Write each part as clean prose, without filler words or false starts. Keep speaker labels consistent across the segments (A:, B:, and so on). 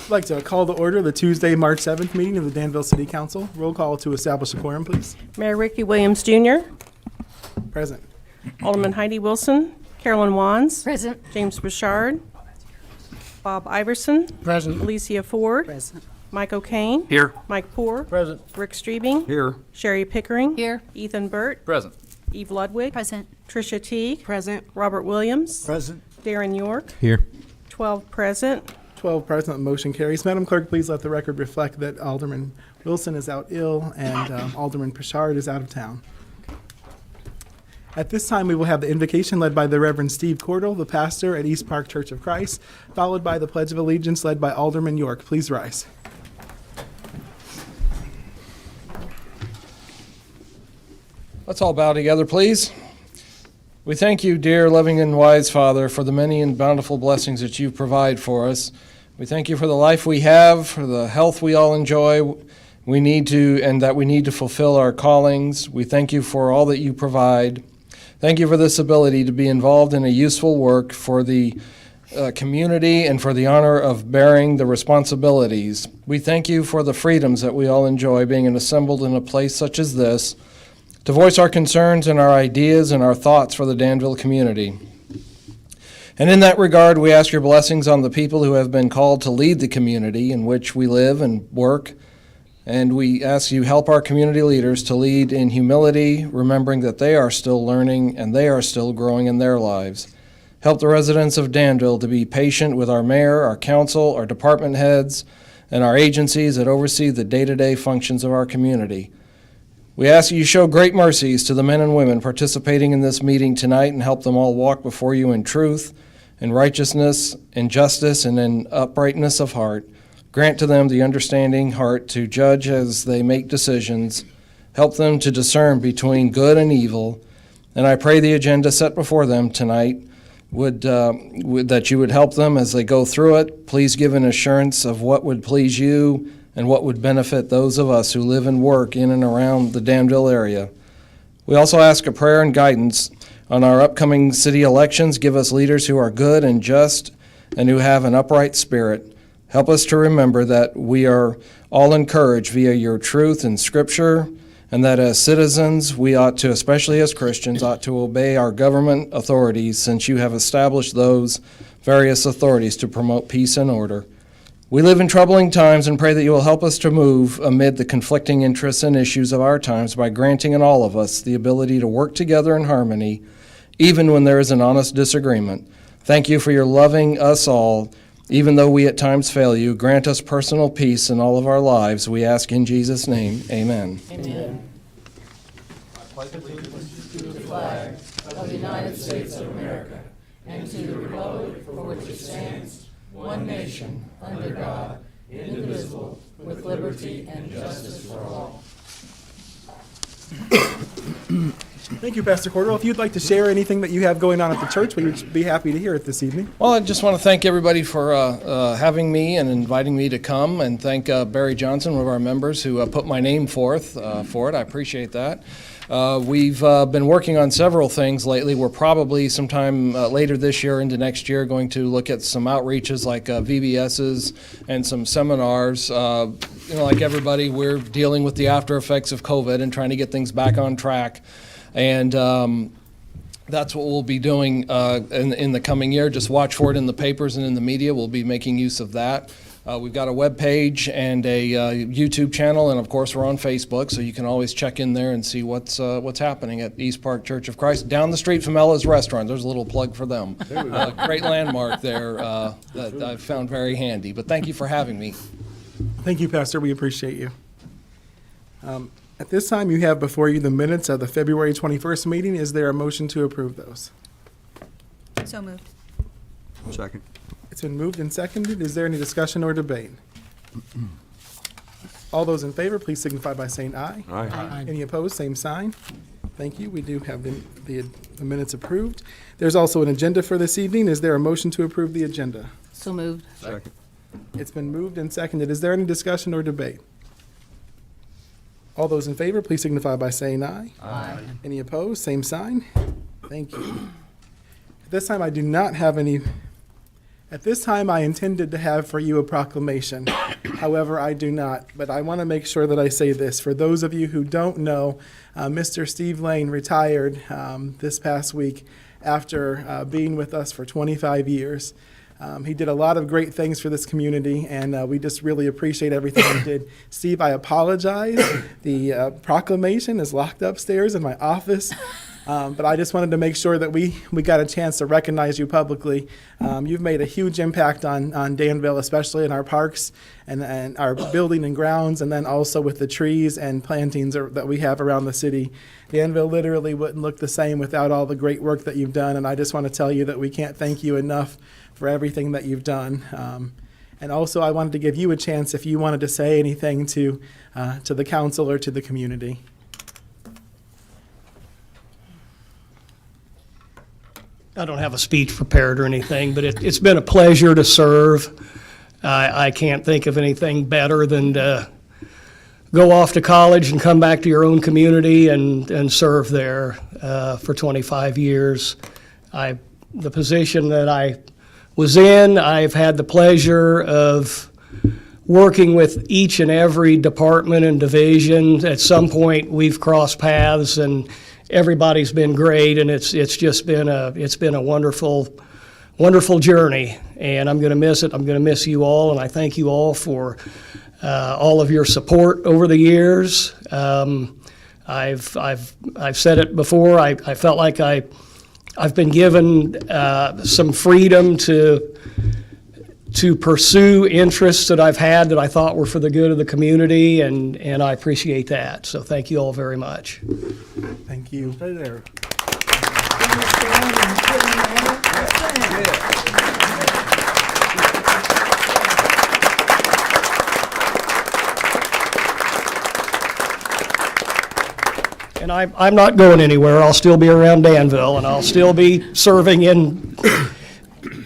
A: I'd like to call to order the Tuesday, March 7th meeting of the Danville City Council. Roll call to establish a quorum, please.
B: Mayor Ricky Williams Jr.,
A: Present.
B: Alderman Heidi Wilson, Carolyn Wands,
C: Present.
B: James Bouchard, Bob Iverson,
D: Present.
B: Alicia Ford,
C: Present.
B: Mike O'Kane,
D: Here.
B: Mike Poore,
D: Present.
B: Rick Streebing,
D: Here.
B: Sherry Pickering,
C: Here.
B: Ethan Burt,
D: Present.
B: Eve Ludwig,
C: Present.
B: Tricia Teague,
C: Present.
B: Robert Williams,
D: Present.
B: Darren York,
D: Here.
B: 12 present.
A: 12 present, the motion carries. Madam Clerk, please let the record reflect that Alderman Wilson is out ill and Alderman Pritchard is out of town. At this time, we will have the invocation led by the Reverend Steve Cordell, the pastor at East Park Church of Christ, followed by the Pledge of Allegiance led by Alderman York. Please rise.
E: Let's all bow together, please. We thank you, dear, loving, and wise Father, for the many and bountiful blessings that you provide for us. We thank you for the life we have, for the health we all enjoy, we need to fulfill our callings. We thank you for all that you provide. Thank you for this ability to be involved in a useful work for the community and for the honor of bearing the responsibilities. We thank you for the freedoms that we all enjoy being assembled in a place such as this to voice our concerns and our ideas and our thoughts for the Danville community. And in that regard, we ask your blessings on the people who have been called to lead the community in which we live and work. And we ask you help our community leaders to lead in humility, remembering that they are still learning and they are still growing in their lives. Help the residents of Danville to be patient with our mayor, our council, our department heads, and our agencies that oversee the day-to-day functions of our community. We ask you show great mercies to the men and women participating in this meeting tonight and help them all walk before you in truth, in righteousness, in justice, and in uprightness of heart. Grant to them the understanding heart to judge as they make decisions. Help them to discern between good and evil. And I pray the agenda set before them tonight that you would help them as they go through it. Please give an assurance of what would please you and what would benefit those of us who live and work in and around the Danville area. We also ask a prayer and guidance on our upcoming city elections. Give us leaders who are good and just and who have an upright spirit. Help us to remember that we are all encouraged via your truth and scripture, and that as citizens, we ought to, especially as Christians, ought to obey our government authorities, since you have established those various authorities to promote peace and order. We live in troubling times and pray that you will help us to move amid the conflicting interests and issues of our times by granting in all of us the ability to work together in harmony, even when there is an honest disagreement. Thank you for your loving us all. Even though we at times fail you, grant us personal peace in all of our lives. We ask in Jesus' name, amen.
B: Amen.
F: I pledge allegiance to the flag of the United States of America and to the republic for which it stands, one nation, under God, indivisible, with liberty and justice for all.
A: Thank you, Pastor Cordell. If you'd like to share anything that you have going on at the church, we would be happy to hear it this evening.
E: Well, I just want to thank everybody for having me and inviting me to come, and thank Barry Johnson, one of our members, who put my name forth for it. I appreciate that. We've been working on several things lately. We're probably sometime later this year into next year going to look at some outreaches like VBSs and some seminars. Like everybody, we're dealing with the after effects of COVID and trying to get things back on track. And that's what we'll be doing in the coming year. Just watch for it in the papers and in the media. We'll be making use of that. We've got a web page and a YouTube channel, and of course we're on Facebook, so you can always check in there and see what's happening at East Park Church of Christ, down the street from Ella's Restaurant. There's a little plug for them. Great landmark there that I've found very handy. But thank you for having me.
A: Thank you, Pastor. We appreciate you. At this time, you have before you the minutes of the February 21st meeting. Is there a motion to approve those?
C: So moved.
D: Second.
A: It's been moved and seconded. Is there any discussion or debate? All those in favor, please signify by saying aye.
D: Aye.
A: Any opposed, same sign. Thank you. We do have the minutes approved. There's also an agenda for this evening. Is there a motion to approve the agenda?
C: So moved.
D: Second.
A: It's been moved and seconded. Is there any discussion or debate? All those in favor, please signify by saying aye.
C: Aye.
A: Any opposed, same sign. Thank you. At this time, I do not have any At this time, I intended to have for you a proclamation. However, I do not. But I want to make sure that I say this. For those of you who don't know, Mr. Steve Lane retired this past week after being with us for 25 years. He did a lot of great things for this community, and we just really appreciate everything he did. Steve, I apologize. The proclamation is locked upstairs in my office. But I just wanted to make sure that we got a chance to recognize you publicly. You've made a huge impact on Danville, especially in our parks and our building and grounds, and then also with the trees and plantings that we have around the city. Danville literally wouldn't look the same without all the great work that you've done, and I just want to tell you that we can't thank you enough for everything that you've done. And also, I wanted to give you a chance if you wanted to say anything to the council or to the community.
D: I don't have a speech prepared or anything, but it's been a pleasure to serve. I can't think of anything better than to go off to college and come back to your own community and serve there for 25 years. The position that I was in, I've had the pleasure of working with each and every department and division. At some point, we've crossed paths, and everybody's been great, and it's just been a wonderful journey, and I'm going to miss it. I'm going to miss you all, and I thank you all for all of your support over the years. I've said it before. I felt like I've been given some freedom to pursue interests that I've had that I thought were for the good of the community, and I appreciate that. So thank you all very much.
A: Thank you.
F: Stay there.
D: And I'm not going anywhere. I'll still be around Danville, and I'll still be serving in,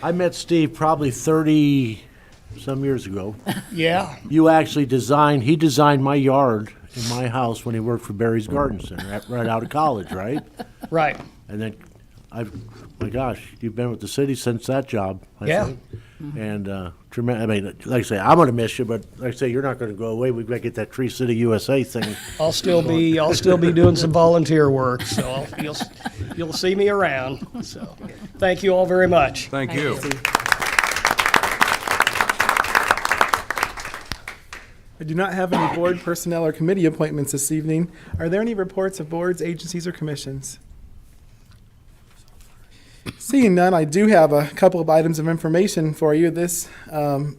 F: I met Steve probably 30-some years ago.
D: yeah.
F: You actually he designed my yard in my house when he worked for Barry's Garden Center, right out of college, right?
D: Right.
F: And then, my gosh, you've been with the city since that job, I
D: Yeah.
F: think. And, I mean, like I say, I'm gonna miss you, but like I say, you're not gonna go away. We've got to get that Tree City USA thing.
D: I'll still be doing some volunteer work, so you'll see me around. So, thank you all very much.
G: Thank you.
A: I do not have any board personnel or committee appointments this evening. Are there any reports of boards, agencies, or commissions? Seeing none, I do have a couple of items of information for you. This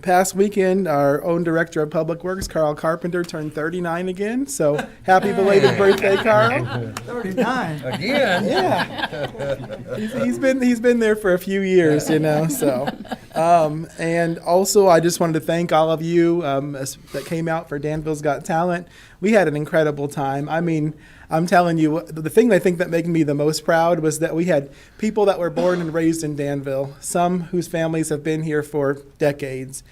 A: past weekend, our own Director of Public Works, Carl Carpenter, turned 39 again. So happy belated birthday, Carl.
G: 39. Again?
A: Yeah. He's been there for a few years, so. And also, I just wanted to thank all of you that came out for Danville's Got Talent. We had an incredible time. I mean, I'm telling you, the thing I think that made me the most proud was that we had people that were born and raised in Danville, some whose families have been here for decades.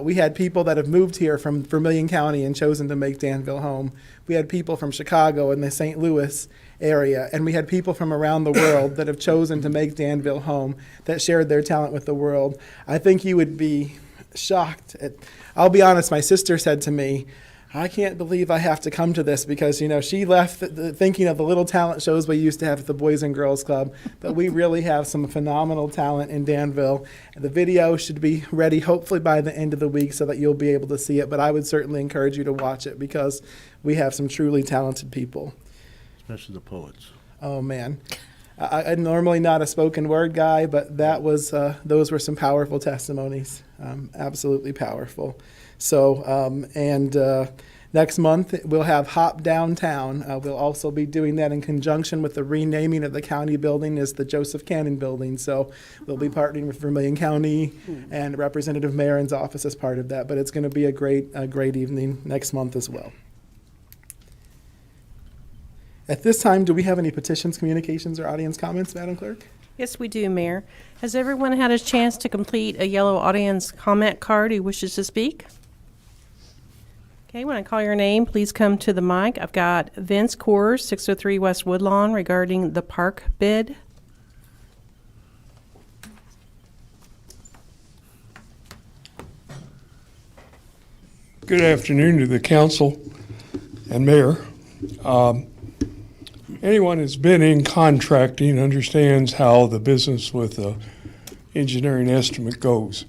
A: We had people that have moved here from Vermilion County and chosen to make Danville home. We had people from Chicago and the St. Louis area, and we had people from around the world that have chosen to make Danville home, that shared their talent with the world. I think you would be shocked. I'll be honest, my sister said to me, I can't believe I have to come to this because, she left thinking of the little talent shows we used to have at the Boys and Girls Club. But we really have some phenomenal talent in Danville. The video should be ready hopefully by the end of the week so that you'll be able to see it. But I would certainly encourage you to watch it because we have some truly talented people.
F: Especially the poets.
A: Oh, man. I'm normally not a spoken word guy, but those were some powerful testimonies. Absolutely powerful. So, next month we'll have Hop Downtown. We'll also be doing that in conjunction with the renaming of the county building as the Joseph Cannon Building. So we'll be partnering with Vermilion County and Representative Marin's office as part of that. But it's going to be a great evening next month as well. At this time, do we have any petitions, communications, or audience comments, Madam Clerk?
B: Yes, we do, Mayor. Has everyone had a chance to complete a yellow audience comment card who wishes to speak? Okay, when I call your name, please come to the mic. I've got Vince Coors, 603 West Woodlawn, regarding the park bid.
G: Good afternoon to the council and mayor. Anyone who's been in contracting understands how the business with the engineering estimate goes.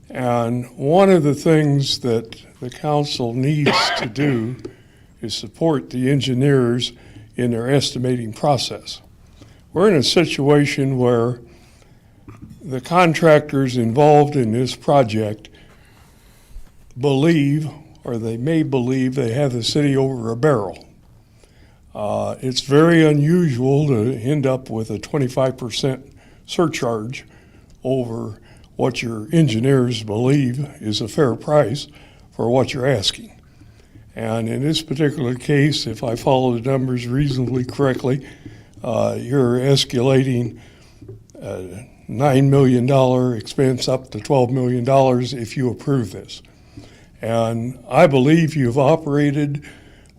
G: And one of the things that the council needs to do is support the engineers in their estimating process. We're in a situation where the contractors involved in this project believe, or they may believe, they have the city over a barrel. It's very unusual to end up with a 25% surcharge over what your engineers believe is a fair price for what you're asking. And in this particular case, if I follow the numbers reasonably correctly, you're escalating $9 million expense up to $12 million if you approve this. And I believe you've operated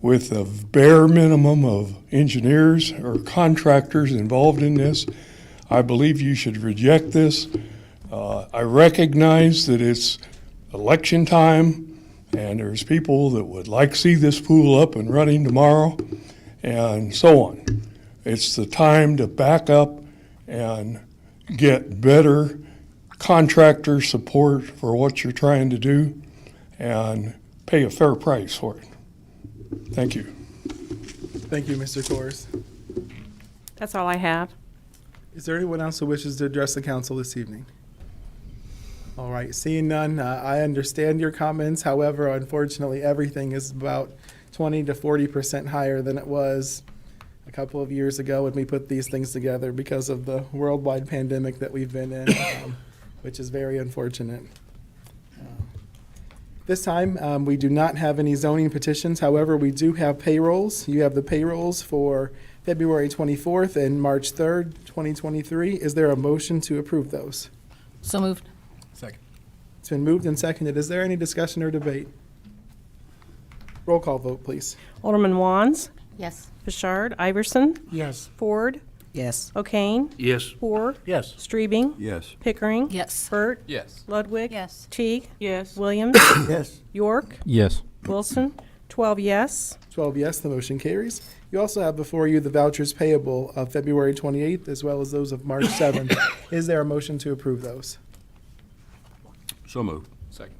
G: with a bare minimum of engineers or contractors involved in this. I believe you should reject this. I recognize that it's election time and there's people that would like to see this pool up and running tomorrow and so on. It's the time to back up and get better contractor support for what you're trying to do and pay a fair price for it. Thank you.
A: Thank you, Mr. Torres.
B: That's all I have.
A: Is there anyone else who wishes to address the council this evening? All right, seeing none, I understand your comments. However, unfortunately, everything is about 20 to 40% higher than it was a couple of years ago when we put these things together because of the worldwide pandemic that we've been in, which is very unfortunate. This time, we do not have any zoning petitions. However, we do have payrolls. You have the payrolls for February 24th and March 3rd, 2023. Is there a motion to approve those?
F: So moved.
A: It's been moved and seconded. Is there any discussion or debate? Roll call vote, please.
B: Alderman Wands,
F: Yes.
B: Bouchard, Iverson,
H: Yes.
B: Ford,
H: Yes.
B: O'Kane,
H: Yes.
B: Hoare,
H: Yes.
B: Strebing,
H: Yes.
B: Pickering,
F: Yes.
B: Burt,
H: Yes.
B: Ludwig,
C: Yes.
B: Teague,
C: Yes.
B: Williams,
H: Yes.
B: York,
I: Yes.
B: Wilson, 12 yes.
A: 12 yes, the motion carries. You also have before you the vouchers payable of February 28th as well as those of March 7th. Is there a motion to approve those?
H: So moved. Second.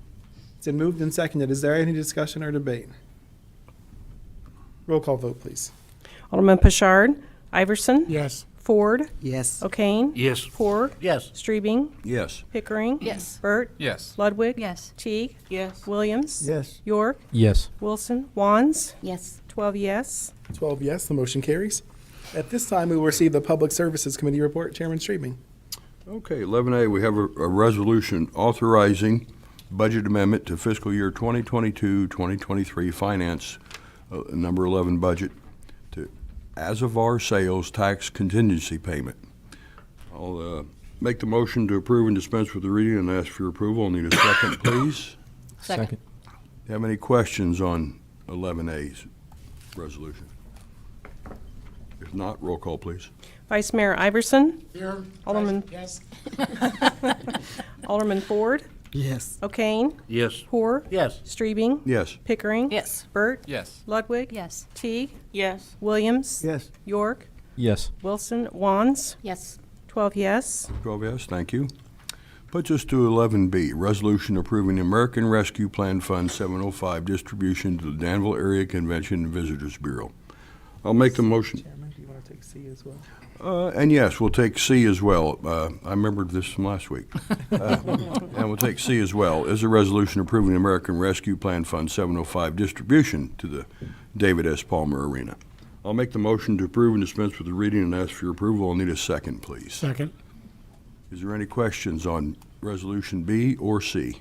A: It's been moved and seconded. Is there any discussion or debate? Roll call vote, please.
B: Alderman Bouchard, Iverson,
H: Yes.
B: Ford,
H: Yes.
B: O'Kane,
H: Yes.
B: Hoare,
H: Yes.
B: Strebing,
H: Yes.
B: Pickering,
F: Yes.
B: Burt,
H: Yes.
B: Ludwig,
C: Yes.
B: Teague, Williams,
H: Yes.
B: York,
I: Yes.
B: Wilson, Wands,
F: Yes.
B: 12 yes.
A: 12 yes, the motion carries. At this time, we will receive the Public Services Committee report. Chairman Strebing.
J: Okay, 11A, we have a resolution authorizing budget amendment to fiscal year 2022-2023 finance, number 11 budget, to as of our sales tax contingency payment. I'll make the motion to approve and dispense with the reading and ask for your approval. I'll need a second, please.
F: Second.
J: Have any questions on 11A's resolution? If not, roll call, please.
B: Vice Mayor Iverson,
H: Here.
B: Alderman,
H: Yes.
B: Alderman Ford,
H: Yes.
B: O'Kane,
H: Yes.
B: Hoare,
H: Yes.
B: Strebing,
J: Yes.
B: Pickering,
F: Yes.
B: Burt,
H: Yes.
B: Ludwig,
C: Yes.
B: Teague, Williams,
H: Yes.
B: York,
I: Yes.
B: Wilson, Wands,
F: Yes.
B: 12 yes.
J: 12 yes, thank you. Puts us to 11B, resolution approving the American Rescue Plan Fund 705 distribution to the Danville Area Convention and Visitors Bureau. I'll make the motion.
A: Chairman, do you want to take C as well?
J: And yes, we'll take C as well. I remembered this from last week. And we'll take C as well. Is a resolution approving the American Rescue Plan Fund 705 distribution to the David S. Palmer Arena. I'll make the motion to approve and dispense with the reading and ask for your approval. I'll need a second, please.
H: Second.
J: Is there any questions on Resolution B or C?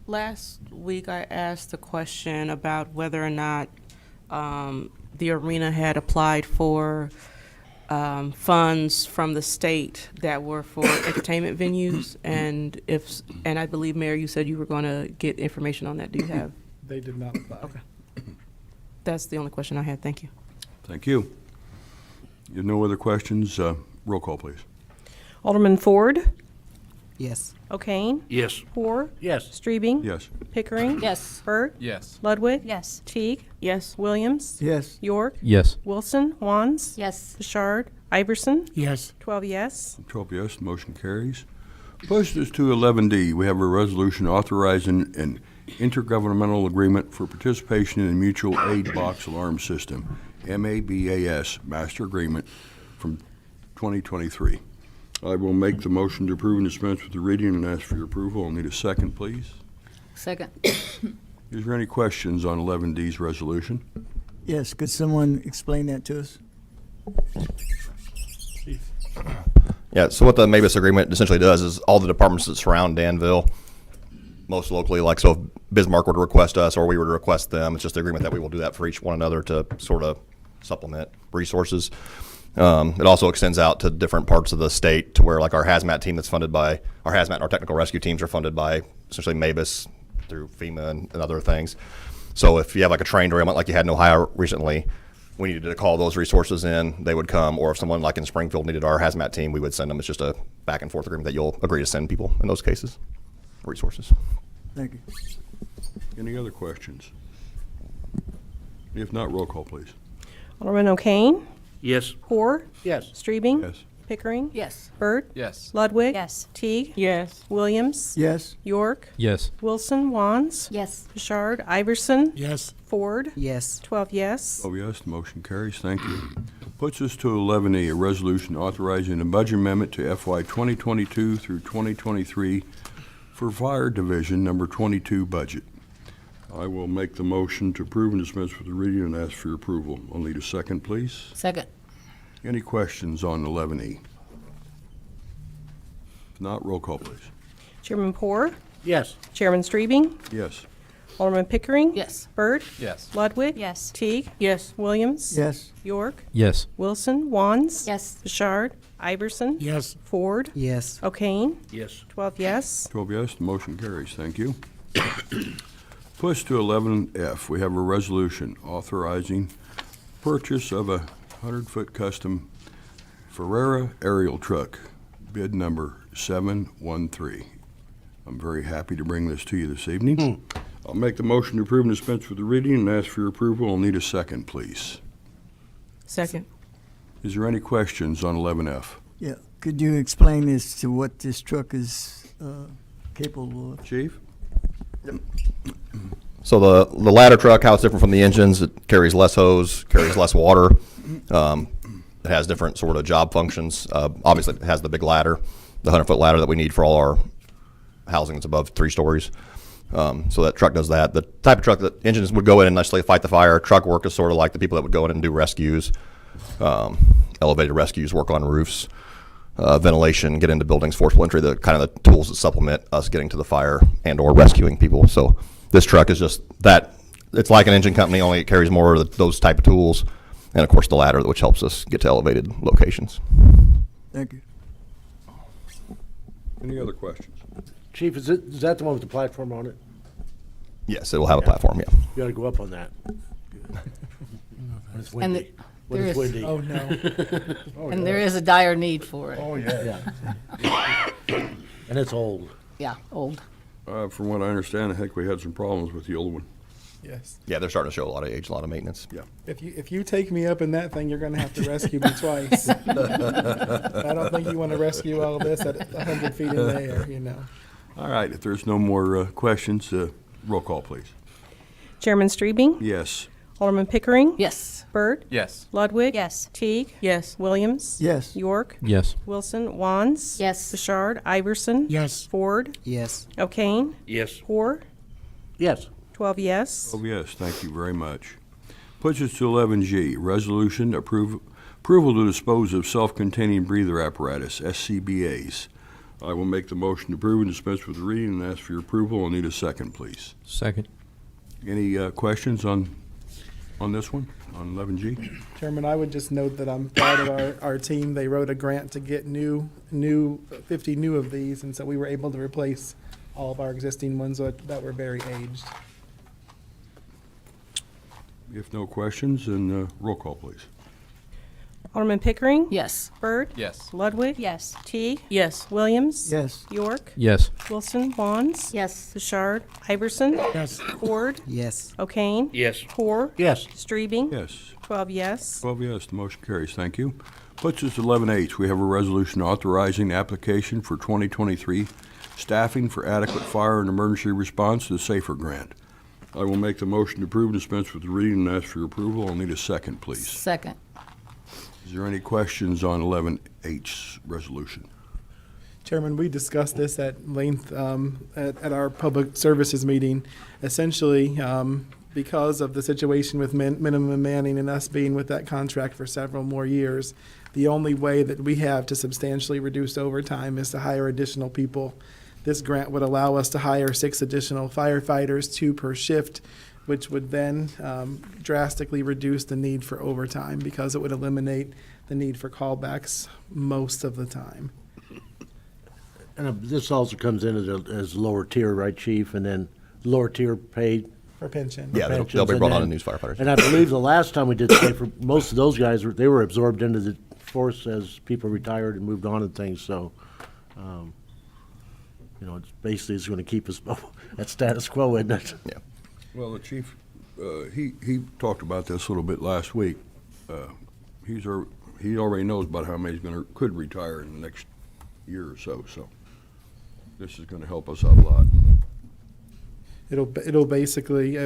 K: Last week, I asked a question about whether or not the arena had applied for funds from the state that were for entertainment venues, and I believe, Mayor, you said you were going to get information on that. Do you have?
A: They did not apply.
K: Okay. That's the only question I had. Thank you.
J: Thank you. You have no other questions? Roll call, please.
B: Alderman Ford,
F: Yes.
B: O'Kane?
H: Yes.
B: Poor?
H: Yes.
B: Strebing?
J: Yes.
B: Pickering?
F: Yes.
B: Burt?
H: Yes.
B: Ludwig?
C: Yes.
B: Teague?
K: Yes.
B: Williams?
F: Yes.
B: York?
H: Yes.
B: Wilson? Wands?
C: Yes.
B: Bouchard? Iverson?
F: Yes.
B: 12 yes.
J: 12 yes, the motion carries. Pushed us to 11D. We have a resolution authorizing an intergovernmental agreement for participation in the Mutual Aid Box Alarm System, MABAS, Master Agreement from 2023. I will make the motion to approve and dispense with the reading and ask for your approval. I'll need a second, please.
F: Second.
J: Is there any questions on 11D's resolution?
F: Yes, could someone explain that to us?
I: Yeah, so what the MABUS agreement essentially does is all the departments that surround Danville, most locally, like so if Bismarck were to request us or we were to request them, it's just the agreement that we will do that for each one another to sort of supplement resources. It also extends out to different parts of the state to where like our hazmat team that's funded by, our hazmat and our technical rescue teams are funded by essentially MABUS through FEMA and other things. So if you have like a train derailment like you had in Ohio recently, we needed to call those resources in, they would come, or if someone like in Springfield needed our hazmat team, we would send them. It's just a back and forth agreement that you'll agree to send people in those cases, resources.
F: Thank you.
J: Any other questions? If not, roll call, please.
B: Alderman O'Kane?
H: Yes.
B: Poor?
H: Yes.
B: Strebing?
J: Yes.
B: Pickering?
C: Yes.
B: Burt?
H: Yes.
B: Ludwig?
C: Yes.
B: Teague?
K: Yes.
B: Williams?
F: Yes.
B: York?
H: Yes.
B: Wilson? Wands?
C: Yes.
B: Bouchard? Iverson?
F: Yes.
B: Ford?
F: Yes.
B: 12 yes.
J: Oh, yes, the motion carries. Thank you. Puts us to 11E, a resolution authorizing a budget amendment to FY 2022 through 2023 for Fire Division Number 22 budget. I will make the motion to approve and dispense with the reading and ask for your approval. I'll need a second, please.
F: Second.
J: Any questions on 11E? If not, roll call, please.
B: Chairman Poor?
H: Yes.
B: Chairman Strebing?
J: Yes.
B: Alderman Pickering?
F: Yes.
B: Burt?
H: Yes.
B: Ludwig?
C: Yes.
B: Teague?
K: Yes.
B: Williams?
F: Yes.
B: York?
H: Yes.
B: Wilson? Wands?
C: Yes.
B: Bouchard? Iverson?
F: Yes.
B: Ford?
F: Yes.
B: O'Kane?
H: Yes.
B: 12 yes.
J: 12 yes, the motion carries. Thank you. Push to 11F, we have a resolution authorizing purchase of a 100-foot custom Ferrera aerial truck, bid number 713. I'm very happy to bring this to you this evening. I'll make the motion to approve and dispense with the reading and ask for your approval. I'll need a second, please.
K: Second.
J: Is there any questions on 11F?
F: Yeah. Could you explain as to what this truck is capable of?
J: Chief?
I: So the ladder truck, how it's different from the engines, it carries less hose, carries less water. It has different sort of job functions. Obviously, it has the big ladder, the 100-foot ladder that we need for all our housing that's above 3 stories. So that truck does that. The type of truck that engines would go in and necessarily fight the fire. Truck work is sort of like the people that would go in and do rescues, elevated rescues, work on roofs, ventilation, get into buildings, forcible entry, the kind of the tools that supplement us getting to the fire and or rescuing people. So this truck is just that. It's like an engine company, only it carries more of those type of tools. And of course the ladder, which helps us get to elevated locations.
F: Thank you.
J: Any other questions?
L: Chief, is that the one with the platform on it?
I: Yes, it will have a platform, yeah.
L: You gotta go up on that. When it's
F: And
L: windy. When it's
F: there is-
L: windy.
A: Oh, no.
F: And there is a dire need for it.
L: Oh, yeah. And it's old.
F: Yeah, old.
J: From what I understand, I think we had some problems with the old one.
A: Yes.
I: Yeah, they're starting to show a lot of age, a lot of maintenance.
J: Yeah.
A: If you take me up in that thing, you're going to have to rescue me twice. I don't think you want to rescue all this at 100 feet in the air, you know.
J: All right, if there's no more questions, roll call, please.
B: Chairman Strebing?
J: Yes.
B: Alderman Pickering?
F: Yes.
B: Burt?
H: Yes.
B: Ludwig?
C: Yes.
B: Teague?
K: Yes.
B: Williams?
F: Yes.
B: York?
H: Yes.
B: Wilson? Wands?
C: Yes.
B: Bouchard? Iverson?
F: Yes.
B: Ford?
F: Yes.
B: O'Kane?
H: Yes.
B: Poor?
L: Yes.
B: 12 yes.
J: Oh, yes, thank you very much. Puts us to 11G, resolution approval to dispose of self-containing breather apparatus, SCBA's. I will make the motion to approve and dispense with the reading and ask for your approval. I'll need a second, please.
H: Second.
J: Any questions on this one, on 11G?
A: Chairman, I would just note that I'm proud of our team. They wrote a grant to get 50 new of these, and so we were able to replace all of our existing ones that were very aged.
J: If no questions, then roll call, please.
B: Alderman Pickering?
F: Yes.
B: Byrd?
H: Yes.
B: Ludwig?
C: Yes.
B: Teague?
K: Yes.
B: Williams?
L: Yes.
B: York?
H: Yes.
B: Wilson? Wands?
F: Yes.
B: Bouchard? Iverson?
L: Yes.
B: Ford?
L: Yes.
B: O'Kane?
H: Yes.
B: Poor?
L: Yes.
B: Streebing?
J: Yes.
B: 12 yes.
J: 12 yes, the motion carries. Thank you. Puts us at 11H. We have a resolution authorizing the application for 2023 staffing for adequate fire and emergency response to the SAFER grant. I will make the motion to approve and dispense with the reading and ask for your approval. I'll need a second, please.
F: Second.
J: Is there any questions on 11H's resolution?
A: Chairman, we discussed this at length at our public services meeting. Essentially, because of the situation with minimum manning and us being with that contract for several more years, the only way that we have to substantially reduce overtime is to hire additional people. This grant would allow us to hire 6 additional firefighters, 2 per shift, which would then drastically reduce the need for overtime because it would eliminate the need for callbacks most of the time.
M: And this also comes in as lower tier, right, Chief? And then lower tier paid?
A: For pension.
I: Yeah, they'll
M: pensions,
I: be
M: and
I: brought on
M: then-
I: as news firefighters.
M: And I believe the last time we did say for most of those guys, they were absorbed into the force as people retired and moved on and things, so, it's basically it's going to keep us at status quo, isn't it?
I: Yeah.
J: Well, the chief, he talked about this a little bit last week. He already knows about how many could retire in the next year or so, so this is going to help us out a lot.
A: It'll basically,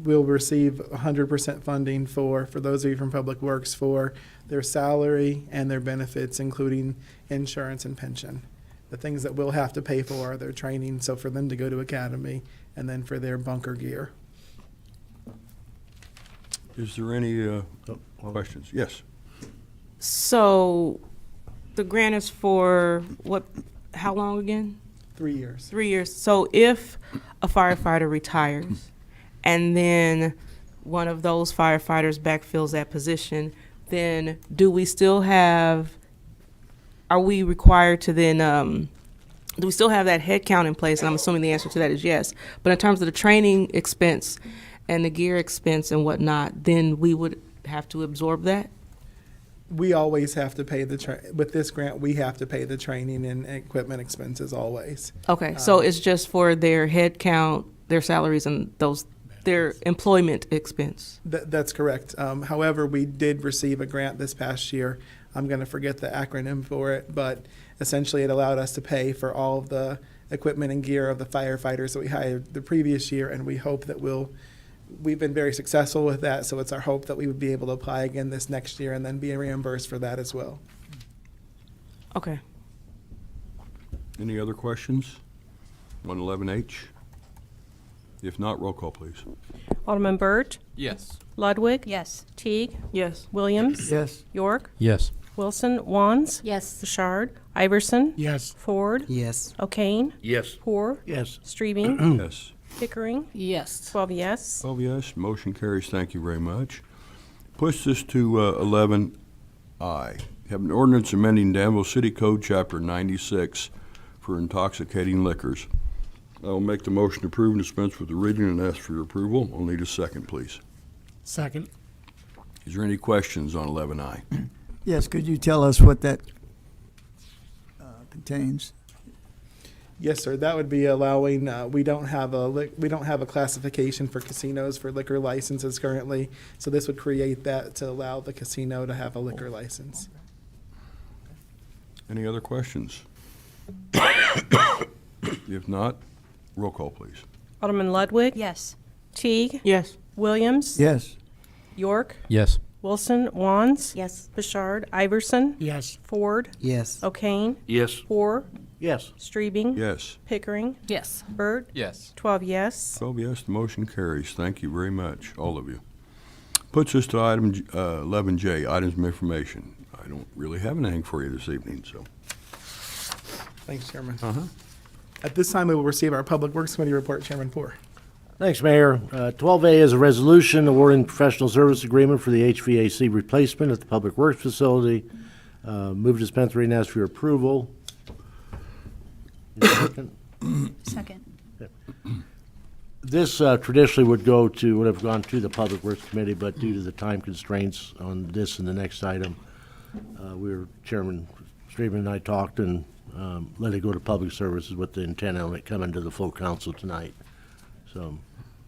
A: we'll receive 100% funding for those of you from Public Works for their salary and their benefits, including insurance and pension. The things that we'll have to pay for are their training, so for them to go to academy, and then for their bunker gear.
J: Is there any questions? Yes.
K: So the grant is for how long again?
A: 3 years.
K: 3 years. So if a firefighter retires and then one of those firefighters backfills that position, then are we required to then, do we still have that head count in place? And I'm assuming the answer to that is yes. But in terms of the training expense and the gear expense and whatnot, then we would have to absorb that?
A: We always have to pay with this grant, we have to pay the training and equipment expenses always.
K: Okay, so it's just for their head count, their salaries, and their employment expense?
A: That's correct. However, we did receive a grant this past year. I'm going to forget the acronym for it, but essentially it allowed us to pay for all of the equipment and gear of the firefighters that we hired the previous year, and we hope that we've been very successful with that, so it's our hope that we would be able to apply again this next year and then be reimbursed for that as well.
K: Okay.
J: Any other questions on 11H? If not, roll call, please.
B: Alderman Byrd?
H: Yes.
B: Ludwig?
C: Yes.
B: Teague?
K: Yes.
B: Williams?
L: Yes.
B: York?
H: Yes.
B: Wilson? Wands?
F: Yes.
B: Bouchard? Iverson?
L: Yes.
B: Ford?
L: Yes.
B: O'Kane?
H: Yes.
B: Poor?
M: Yes.
B: Streebing?
J: Yes.
B: Pickering?
F: Yes.
B: 12 yes.
J: 12 yes, motion carries. Thank you very much. Puts us to 11I. Have an ordinance amending Danville City Code, Chapter 96, for intoxicating liquors. I will make the motion to approve and dispense with the reading and ask for your approval. I'll need a second, please.
L: Second.
J: Is there any questions on 11I?
L: Yes, could you tell us what that contains?
A: Yes, sir. That would be allowing. We don't have a classification for casinos for liquor licenses currently, so this would create that to allow the casino to have a liquor license.
J: Any other questions? If not, roll call, please.
B: Alderman Ludwig?
C: Yes.
B: Teague?
K: Yes.
B: Williams?
L: Yes.
B: York?
H: Yes.
B: Wilson? Wands?
F: Yes.
B: Bouchard? Iverson?
L: Yes.
B: Ford?
L: Yes.
B: O'Kane?
H: Yes.
B: Poor?
M: Yes.
B: Streebing?
J: Yes.
B: Pickering?
F: Yes.
B: Byrd?
H: Yes.
B: 12 yes.
J: 12 yes, the motion carries. Thank you very much, all of you. Puts us to item 11J, items of information. I don't really have anything for you this evening, so.
A: Thanks, Chairman. At this time, we will receive our Public Works Committee report, Chairman Poor.
M: Thanks, Mayor. 12A is a resolution awarding professional service agreement for the HVAC replacement at the Public Works Facility. Move to dispense reading and ask for your approval. Second.
C: Second.
M: This traditionally would have gone to the Public Works Committee, but due to the time constraints on this and the next item, Chairman Streeman and I talked and let it go to public services with the intent on it coming to the full council tonight. So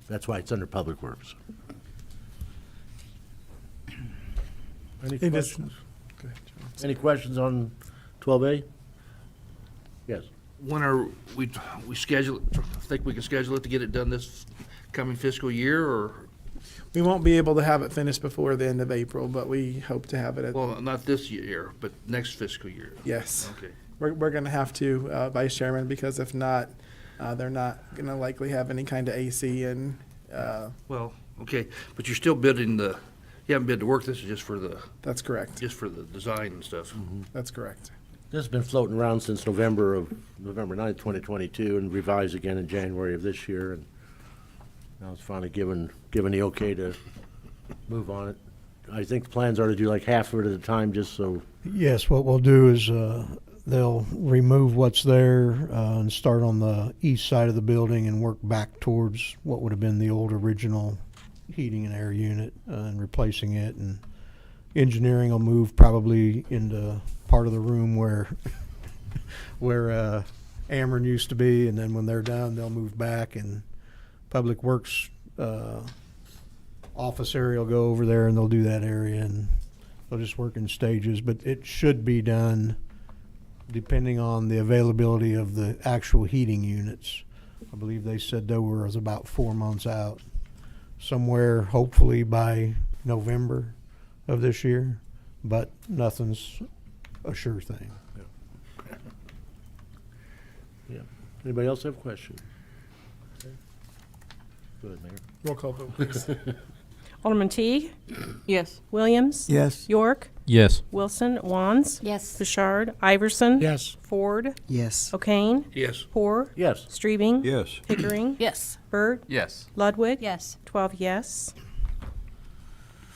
M: that's why it's under Public Works. Any
A: It is-
M: questions? Any questions on 12A? Yes.
H: When are we schedule, think we can schedule it to get it done this coming fiscal year, or,
A: We won't be able to have it finished before the end of April, but we hope to have it at,
H: well, not this year, but next fiscal year?
A: yes.
H: Okay.
A: We're going to have to, Vice Chairman, because if not, they're not going to likely have any kind of AC and,
H: Well, okay, but you're still bidding you haven't bid the work, this is just for the design and stuff.
A: that's correct.
M: This has been floating around since November 9th, 2022, and revised again in January of this year. And now it's finally given the okay to move on it. I think the plans are to do like half of it at a time, just so.
L: Yes, what we'll do is they'll remove what's there and start on the east side of the building and work back towards what would have been the old original heating and air unit and replacing it. And engineering will move probably into part of the room where Ameren used to be, and then when they're done, they'll move back, and Public Works office area will go over there, and they'll do that area, and they'll just work in stages. But it should be done depending on the availability of the actual heating units. I believe they said they were about 4 months out, somewhere hopefully by November of this year, but nothing's a sure thing.
M: Yeah. Anybody else have a question? Okay. Go ahead, Mayor.
A: Roll call vote, please.
B: Alderman Teague,
K: Yes.
B: Williams.
L: Yes.
B: York,
H: Yes.
B: Wilson, Wands,
C: Yes.
B: Bouchard, Iverson.
L: Yes.
B: Ford,
L: Yes.
B: O'Kane,
H: Yes.
B: Poor,
M: Yes.
B: Streebing,
J: Yes.
B: Pickering,
C: Yes.
B: Burt,
H: Yes.
B: Ludwig.
C: Yes.
B: 12 yes.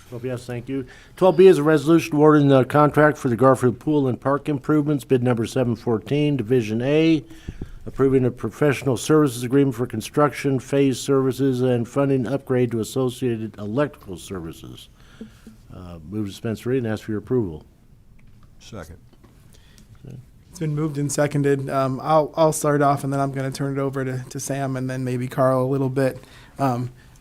M: 12 yes, thank you. 12B is a resolution awarding the contract for the Garfield Pool and Park improvements, bid number 714, Division A, approving a professional services agreement for construction, phase services, and funding upgrade to associated electrical services. Move to dispense reading and ask for your approval.
J: Second.
A: It's been moved and seconded. I'll start off, and then I'm going to turn it over to Sam and then maybe Carl a little bit.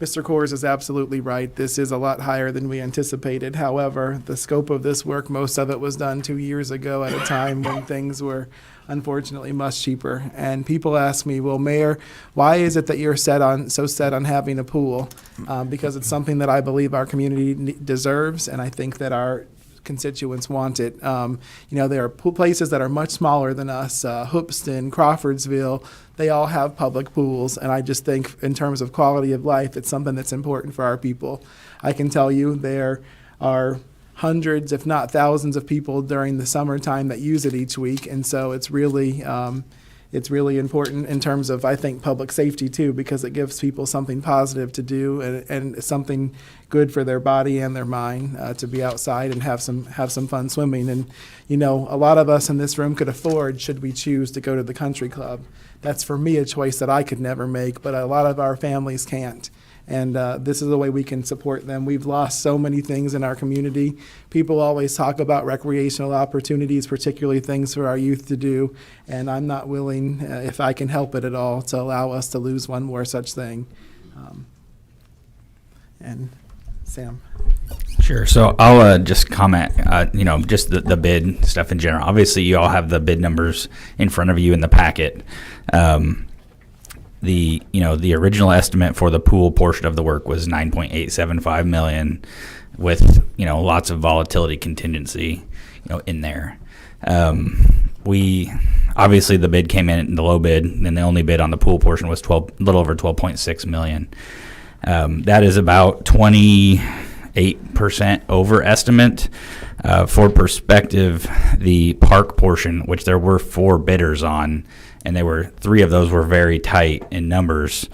A: Mr. Kors is absolutely right. This is a lot higher than we anticipated. However, the scope of this work, most of it was done 2 years ago at a time when things were unfortunately much cheaper. And people ask me, well, Mayor, why is it that you're so set on having a pool? Because it's something that I believe our community deserves, and I think that our constituents want it. There are places that are much smaller than us, Hoopston, Crawfordsville, they all have public pools, and I just think in terms of quality of life, it's something that's important for our people. I can tell you there are hundreds, if not thousands of people during the summertime that use it each week, and so it's really important in terms of, I think, public safety too, because it gives people something positive to do and something good for their body and their mind to be outside and have some fun swimming. And a lot of us in this room could afford, should we choose to go to the country club. That's for me a choice that I could never make, but a lot of our families can't. And this is the way we can support them. We've lost so many things in our community. People always talk about recreational opportunities, particularly things for our youth to do. And I'm not willing, if I can help it at all, to allow us to lose one more such thing. And Sam.
N: Sure. So I'll just comment, just the bid stuff in general. Obviously, you all have the bid numbers in front of you in the packet. The original estimate for the pool portion of the work was $9.875 million, with lots of volatility contingency in there. We obviously, the bid came in the low bid, and the only bid on the pool portion was a little over $12.6 million. That is about 28% over estimate. For perspective, the park portion, which there were 4 bidders on, and 3 of those were very tight in numbers,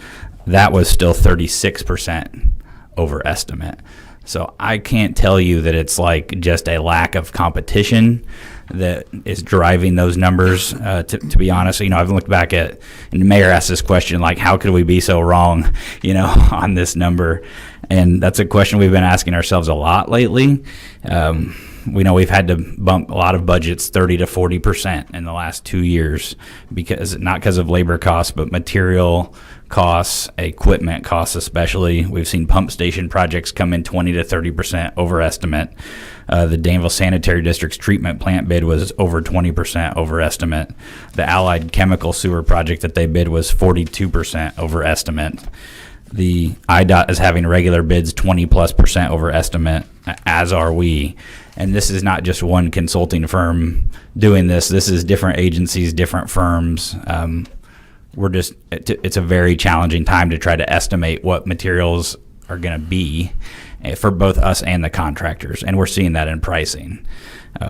N: that was still 36% over estimate. So I can't tell you that it's like just a lack of competition that is driving those numbers. To be honest, I've looked back and the mayor asked this question, like, how could we be so wrong, on this number? And that's a question we've been asking ourselves a lot lately. we know we've had to bump a lot of budgets 30 to 40% in the last 2 years, because not because of labor costs, but material costs, equipment costs especially. We've seen pump station projects come in 20 to 30% over estimate. The Danville Sanitary District's treatment plant bid was over 20% over estimate. The Allied Chemical Sewer project that they bid was 42% over estimate. The IDOT is having regular bids 20+% over estimate, as are we. And this is not just one consulting firm doing this. This is different agencies, different firms. It's a very challenging time to try to estimate what materials are going to be for both us and the contractors. And we're seeing that in pricing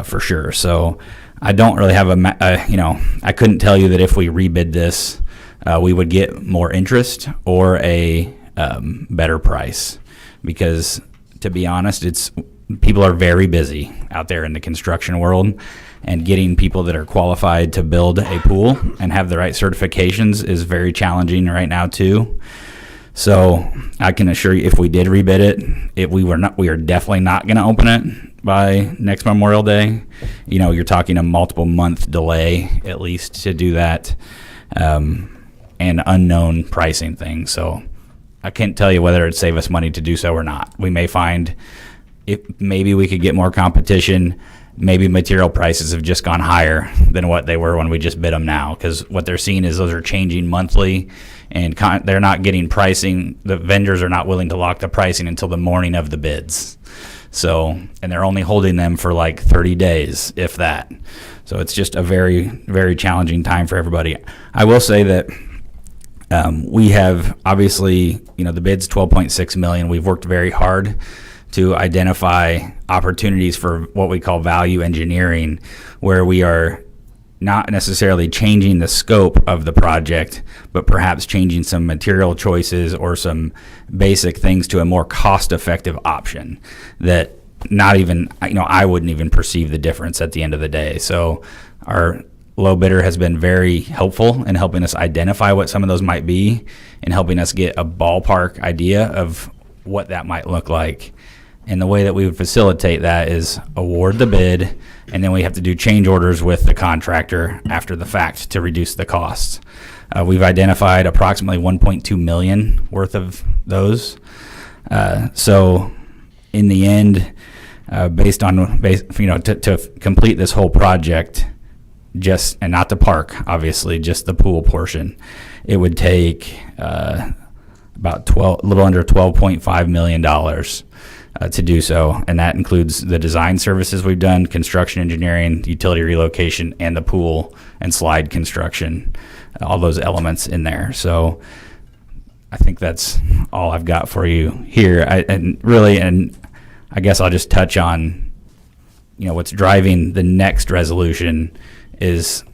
N: for sure. So I don't really have I couldn't tell you that if we rebid this, we would get more interest or a better price, because to be honest, people are very busy out there in the construction world, and getting people that are qualified to build a pool and have the right certifications is very challenging right now too. So I can assure you, if we did rebid it, we are definitely not going to open it by next Memorial Day. You're talking a multiple month delay at least to do that, and unknown pricing things. So I can't tell you whether it'd save us money to do so or not. We may find maybe we could get more competition. Maybe material prices have just gone higher than what they were when we just bid them now, because what they're seeing is those are changing monthly, and they're not getting pricing. The vendors are not willing to lock the pricing until the morning of the bids. So, and they're only holding them for like 30 days, if that. So it's just a very, very challenging time for everybody. I will say that we have obviously, the bid's $12.6 million. We've worked very hard to identify opportunities for what we call value engineering, where we are not necessarily changing the scope of the project, but perhaps changing some material choices or some basic things to a more cost-effective option that not even, I wouldn't even perceive the difference at the end of the day. So our low bidder has been very helpful in helping us identify what some of those might be and helping us get a ballpark idea of what that might look like. And the way that we would facilitate that is award the bid, and then we have to do change orders with the contractor after the fact to reduce the costs. We've identified approximately $1.2 million worth of those. So in the end, to complete this whole project, and not the park, obviously, just the pool portion, it would take about a little under $12.5 million to do so, and that includes the design services we've done, construction engineering, utility relocation, and the pool and slide construction, all those elements in there. So I think that's all I've got for you here. And I guess I'll just touch on, what's driving the next resolution is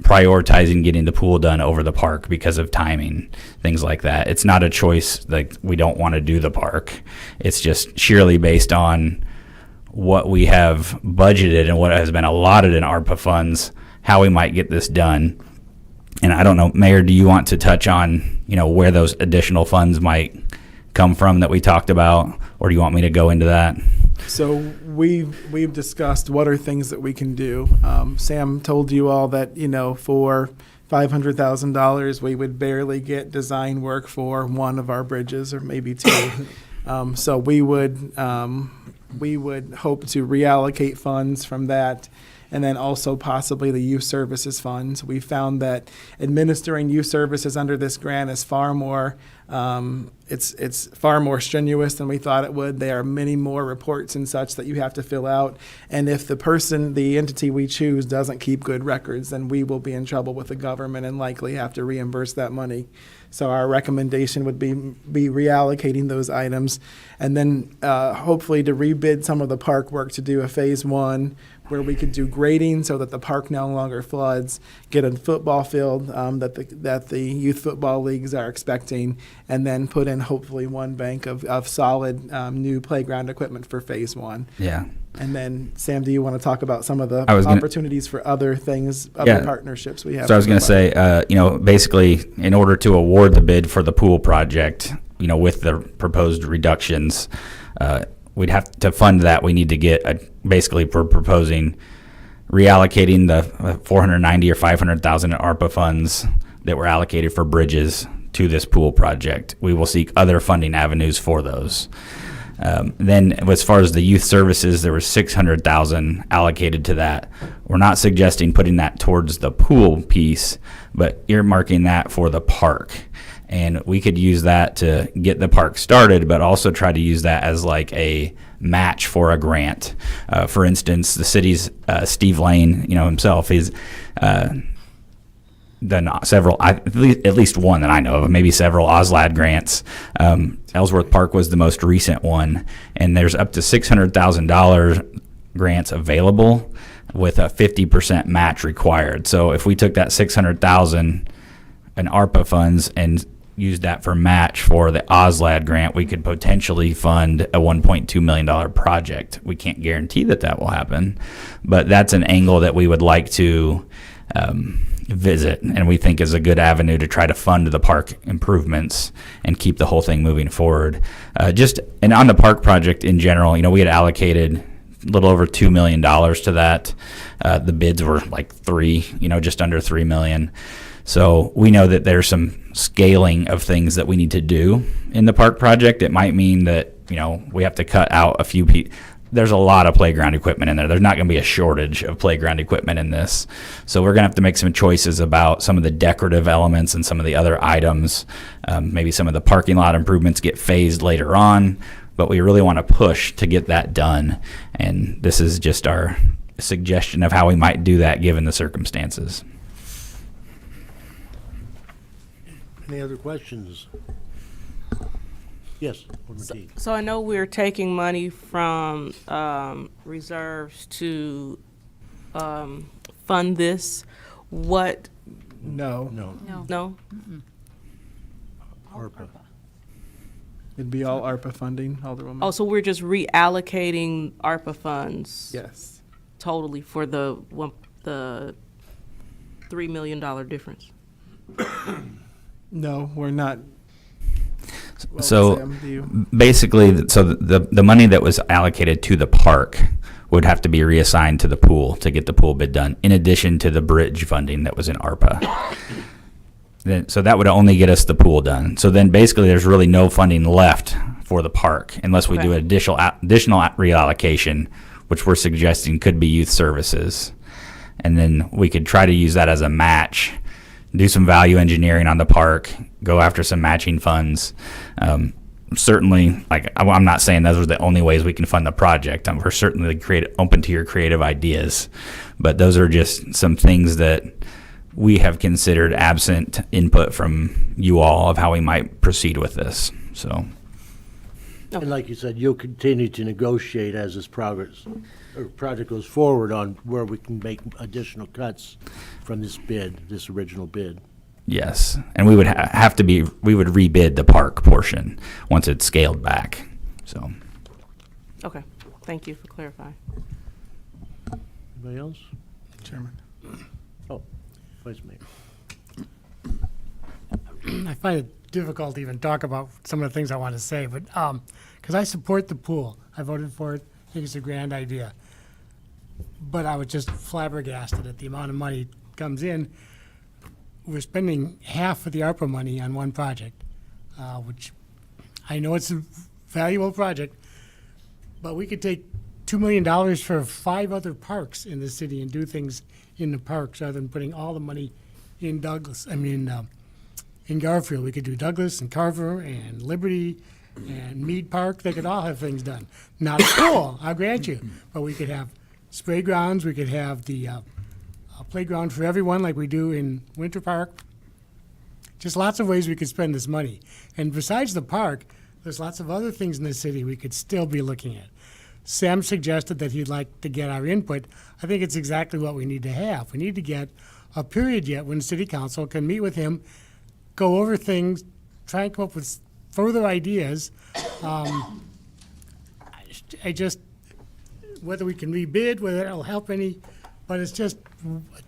N: prioritizing getting the pool done over the park because of timing, things like that. It's not a choice, like we don't want to do the park. It's just sheerly based on what we have budgeted and what has been allotted in ARPA funds, how we might get this done. And I don't know, Mayor, do you want to touch on, where those additional funds might come from that we talked about, or do you want me to go into that?
A: So we've discussed what are things that we can do. Sam told you all that, for $500,000, we would barely get design work for one of our bridges, or maybe two. So we would hope to reallocate funds from that, and then also possibly the youth services funds. We found that administering youth services under this grant is far more it's far more strenuous than we thought it would. There are many more reports and such that you have to fill out. And if the entity we choose doesn't keep good records, then we will be in trouble with the government and likely have to reimburse that money. So our recommendation would be reallocating those items, and then hopefully to rebid some of the park work, to do a phase one where we could do grading so that the park no longer floods, get a football field that the youth football leagues are expecting, and then put in hopefully one bank of solid new playground equipment for phase one.
N: Yeah.
A: And then, Sam, do you want to talk about some of the opportunities for other things, other partnerships we have?
N: So I was going to say, basically, in order to award the bid for the pool project, with the proposed reductions, we'd have to fund that. We need to get basically we're proposing reallocating the 490 or 500,000 in ARPA funds that were allocated for bridges to this pool project. We will seek other funding avenues for those. Then as far as the youth services, there was 600,000 allocated to that. We're not suggesting putting that towards the pool piece, but earmarking that for the park. And we could use that to get the park started, but also try to use that as like a match for a grant. For instance, the city's Steve Lane, himself, he's done several, at least one that I know of, maybe several OSLAD grants. Ellsworth Park was the most recent one, and there's up to $600,000 grants available with a 50% match required. So if we took that $600,000 in ARPA funds and used that for match for the OSLAD grant, we could potentially fund a $1.2 million project. We can't guarantee that will happen, but that's an angle that we would like to visit, and we think is a good avenue to try to fund the park improvements and keep the whole thing moving forward. And on the park project in general, we had allocated a little over $2 million to that. The bids were like just under $3 million. So we know that there's some scaling of things that we need to do in the park project. It might mean that, we have to cut out a few there's a lot of playground equipment in there. There's not going to be a shortage of playground equipment in this. So we're going to have to make some choices about some of the decorative elements and some of the other items. Maybe some of the parking lot improvements get phased later on, but we really want to push to get that done. And this is just our suggestion of how we might do that given the circumstances.
M: Any other questions? Yes, Alderman Key.
K: So I know we're taking money from reserves to fund this. What?
A: No.
K: No?
M: ARPA.
A: It'd be all ARPA funding, Alderwoman.
K: Oh, so we're just reallocating ARPA funds?
A: Yes.
K: Totally for the $3 million difference?
A: No, we're not. Well,
N: So
A: Sam, do you?
N: basically, the money that was allocated to the park would have to be reassigned to the pool to get the pool bid done, in addition to the bridge funding that was in ARPA. So that would only get us the pool done. So then basically there's really no funding left for the park unless we do an additional reallocation, which we're suggesting could be youth services. And then we could try to use that as a match, do some value engineering on the park, go after some matching funds. Certainly, I'm not saying those are the only ways we can fund the project. We're certainly open to your creative ideas, but those are just some things that we have considered absent input from you all of how we might proceed with this. So,
M: And like you said, you'll continue to negotiate as this project goes forward on where we can make additional cuts from this original bid.
N: yes, and we would we would rebid the park portion once it's scaled back. So,
K: Okay, thank you for clarifying.
M: Anybody else?
A: Chairman.
M: Oh, Vice Mayor.
O: I find it difficult to even talk about some of the things I want to say, but because I support the pool, I voted for it. I think it's a grand idea. But I was just flabbergasted at the amount of money comes in. We're spending half of the ARPA money on one project, which I know it's a valuable project, but we could take $2 million for 5 other parks in the city and do things in the parks rather than putting all the money in in Garfield. We could do Douglas and Carver and Liberty and Mead Park. They could all have things done. Not a pool, I'll grant you, but we could have spray grounds. We could have the playground for everyone like we do in Winter Park. Just lots of ways we could spend this money. And besides the park, there's lots of other things in the city we could still be looking at. Sam suggested that he'd like to get our input. I think it's exactly what we need to have. We need to get a period yet when City Council can meet with him, go over things, try and come up with further ideas. Whether we can rebid, whether it'll help any, but it's just,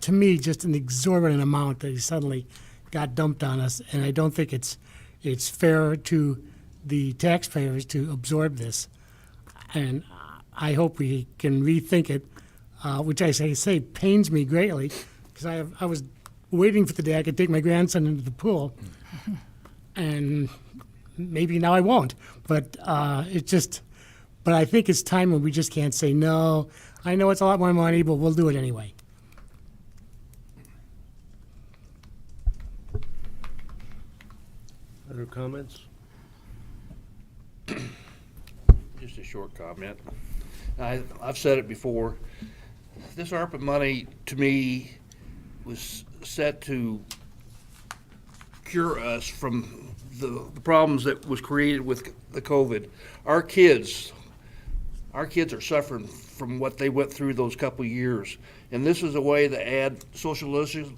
O: to me, just an exorbitant amount that he suddenly got dumped on us, and I don't think it's fair to the taxpayers to absorb this. And I hope we can rethink it, which I say pains me greatly, because I was waiting for the day I could take my grandson into the pool, and maybe now I won't. But but I think it's time when we just can't say no. I know it's a lot more money, but we'll do it anyway.
M: Other comments?
H: Just a short comment. I've said it before. This ARPA money, to me, was set to cure us from the problems that was created with the COVID. Our kids are suffering from what they went through those couple of years. And this is a way to add socialization.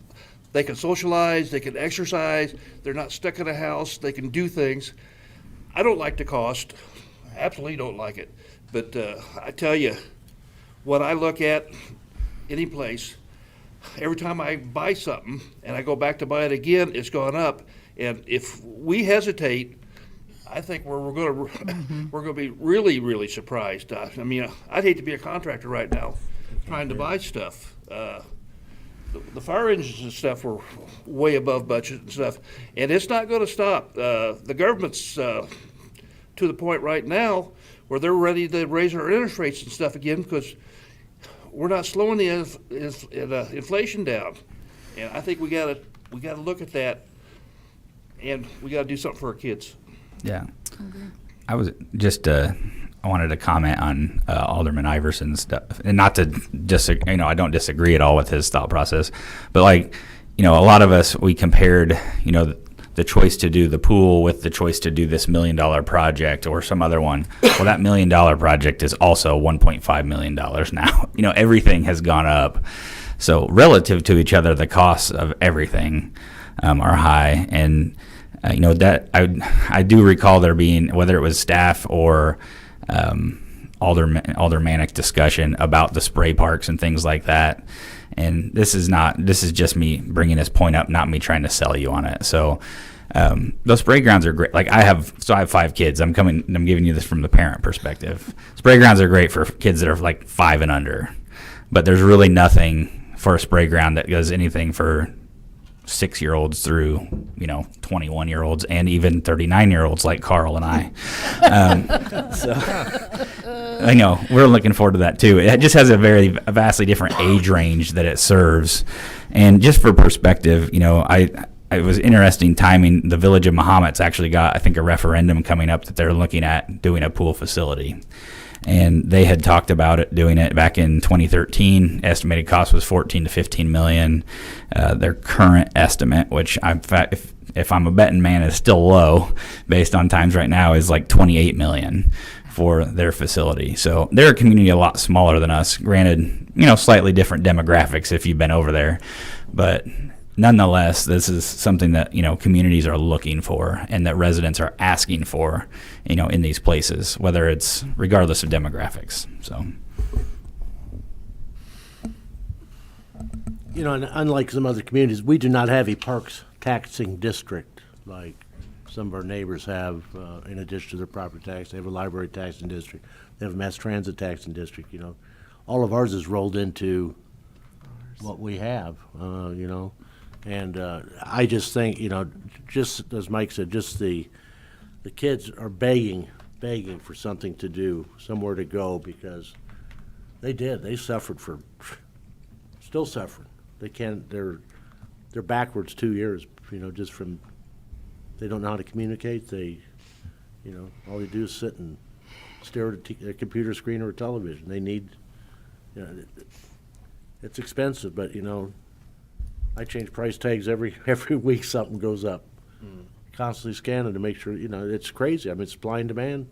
H: They can socialize, they can exercise, they're not stuck in a house, they can do things. I don't like the cost, absolutely don't like it. But I tell you, what I look at any place, every time I buy something and I go back to buy it again, it's gone up. And if we hesitate, I think we're going to be really, really surprised. I mean, I'd hate to be a contractor right now trying to buy stuff. The fire engines and stuff were way above budget and stuff, and it's not going to stop. The government's to the point right now where they're ready to raise our interest rates and stuff again because we're not slowing the inflation down. And I think we got to look at that, and we got to do something for our kids.
N: Yeah. I was just I wanted to comment on Alderman Iverson's stuff, and not to disagree. I don't disagree at all with his thought process, but a lot of us, we compared the choice to do the pool with the choice to do this $1 million project or some other one. Well, that $1 million project is also $1.5 million now. Everything has gone up, so relative to each other, the costs of everything are high, and that I do recall there being, whether it was staff or aldermanic discussion about the spray parks and things like that. And this is just me bringing this point up, not me trying to sell you on it. So those spray grounds are great. I have 5 kids. I'm giving you this from the parent perspective. Spray grounds are great for kids that are 5 and under, but there's really nothing for a spray ground that does anything for 6-year-olds through 21-year-olds and even 39-year-olds like Carl and I. So I know we're looking forward to that too. It just has a vastly different age range that it serves. And just for perspective, it was interesting timing. The Village of Mahomet's actually got, I think, a referendum coming up that they're looking at doing a pool facility. And they had talked about it, doing it back in 2013. Estimated cost was $14 to $15 million. Their current estimate, which if I'm a betting man, is still low based on times right now, is $28 million for their facility. So they're a community a lot smaller than us. Granted, slightly different demographics if you've been over there, but nonetheless, this is something that communities are looking for and that residents are asking for, in these places, whether it's regardless of demographics. So,
M: and unlike some other communities, we do not have a parks taxing district like some of our neighbors have. In addition to their property tax, they have a library taxing district. They have a mass transit taxing district. All of ours is rolled into what we have. And I just think, just as Mike said, just the kids are begging for something to do, somewhere to go, because they suffered still suffering. They're backwards 2 years, just from, they don't know how to communicate. All they do is sit and stare at a computer screen or a television. They need, it's expensive, but I change price tags every week. Something goes up. Constantly scanning to make sure. It's crazy. I mean, it's supply and demand,